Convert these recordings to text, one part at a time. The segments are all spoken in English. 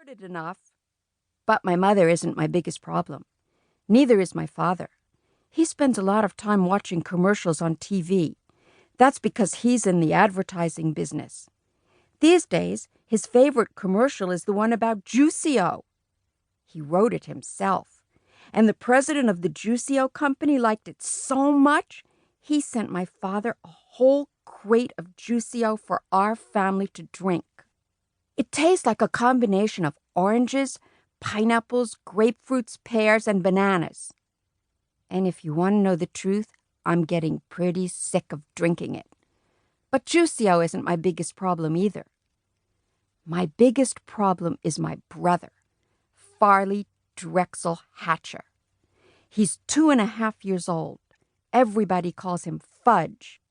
it enough. But my mother isn't my biggest problem. Neither is my father. He spends a lot of time watching commercials on TV. That's because he's in the advertising business. These days, his favorite commercial is the one about Juicio. He wrote it himself. And the president of the Juicio company liked it so much, he sent my father a whole crate of Juicio for our family to drink. It tastes like a combination of oranges, pineapples, grapefruits, pears, and bananas. And if you want to know the truth, I'm getting pretty sick of drinking it. But Juicio isn't my biggest problem either. My biggest problem is my brother, Farley Drexel Hatcher. He's 2.5 years old. Everybody calls him Fudge.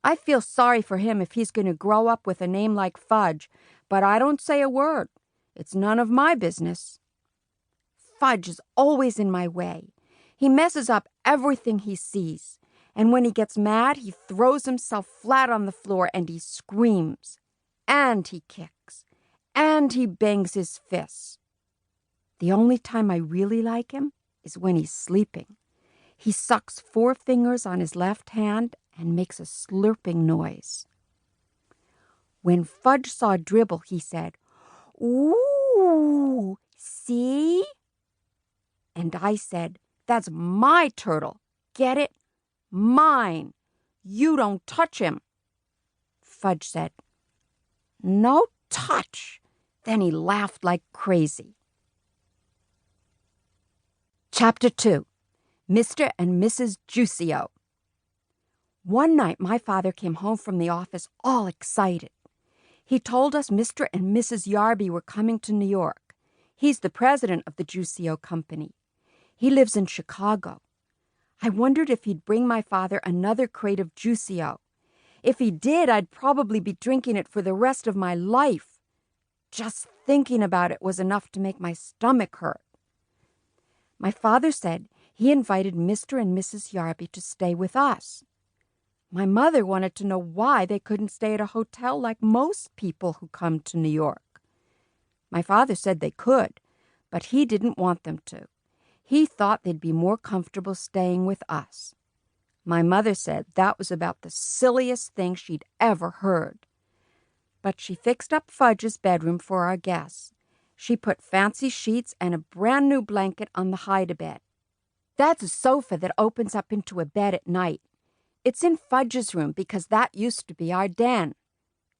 I feel sorry for him if he's going to grow up with a name like Fudge, but I don't say a word. It's none of my business. Fudge is always in my way. He messes up everything he sees, and when he gets mad, he throws himself flat on the floor and he screams, and he kicks, and he bangs his fists. The only time I really like him is when he's sleeping. He sucks 4 fingers on his left hand and makes a slurping noise. When Fudge saw Dribble, he said, "Ooh, see?" And I said, "That's my turtle. Get it? Mine. You don't touch him." Fudge said, "No touch." Then he laughed like crazy. Chapter 2. Mr. and Mrs. Juicio. One night my father came home from the office all excited. He told us Mr. and Mrs. Yarby were coming to New York. He's the president of the Juicio company. He lives in Chicago. I wondered if he'd bring my father another crate of Juicio. If he did, I'd probably be drinking it for the rest of my life. Just thinking about it was enough to make my stomach hurt. My father said he invited Mr. and Mrs. Yarby to stay with us. My mother wanted to know why they couldn't stay at a hotel like most people who come to New York. My father said they could, but he didn't want them to. He thought they'd be more comfortable staying with us. My mother said that was about the silliest thing she'd ever heard. But she fixed up Fudge's bedroom for our guests. She put fancy sheets and a brand new blanket on the hide-a-bed. That's a sofa that opens up into a bed at night. It's in Fudge's room because that used to be our den.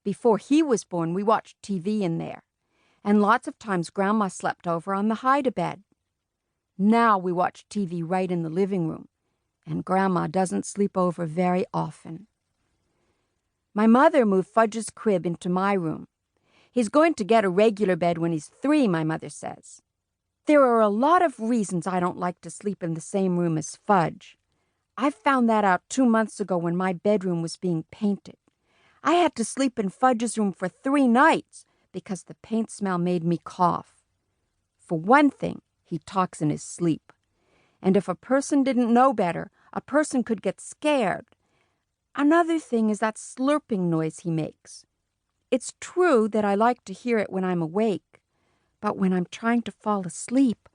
Before he was born, we watched TV in there. And lots of times Grandma slept over on the hide-a-bed. Now we watch TV right in the living room, and Grandma doesn't sleep over very often. My mother moved Fudge's crib into my room. He's going to get a regular bed when he's 3, my mother says. There are a lot of reasons I don't like to sleep in the same room as Fudge. I found that out 2 months ago when my bedroom was being painted. I had to sleep in Fudge's room for 3 nights because the paint smell made me cough. For one thing, he talks in his sleep. And if a person didn't know better, a person could get scared. Another thing is that slurping noise he makes. It's true that I like to hear it when I'm awake, but when I'm trying to fall asleep,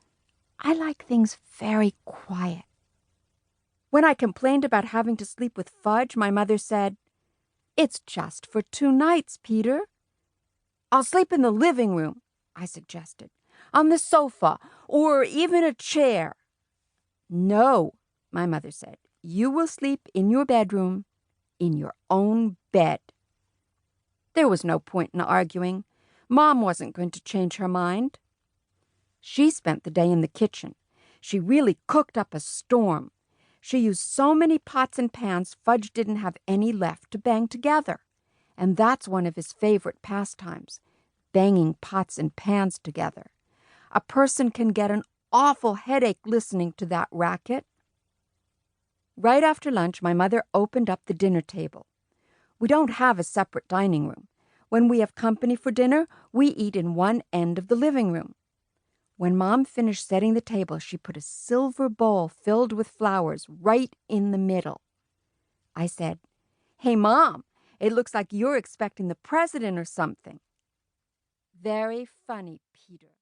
I like things very quiet. When I complained about having to sleep with Fudge, my mother said, "It's just for 2 nights, Peter." "I'll sleep in the living room," I suggested, "on the sofa, or even a chair." "No," my mother said, "you will sleep in your bedroom, in your own bed." There was no point in arguing. Mom wasn't going to change her mind. She spent the day in the kitchen. She really cooked up a storm. She used so many pots and pans, Fudge didn't have any left to bang together. And that's one of his favorite pastimes, banging pots and pans together. A person can get an awful headache listening to that racket. Right after lunch, my mother opened up the dinner table. We don't have a separate dining room. When we have company for dinner, we eat in one end of the living room. When Mom finished setting the table, she put a silver bowl filled with flowers right in the middle. I said, "Hey, Mom, it looks like you're expecting the president or something." "Very funny, Peter."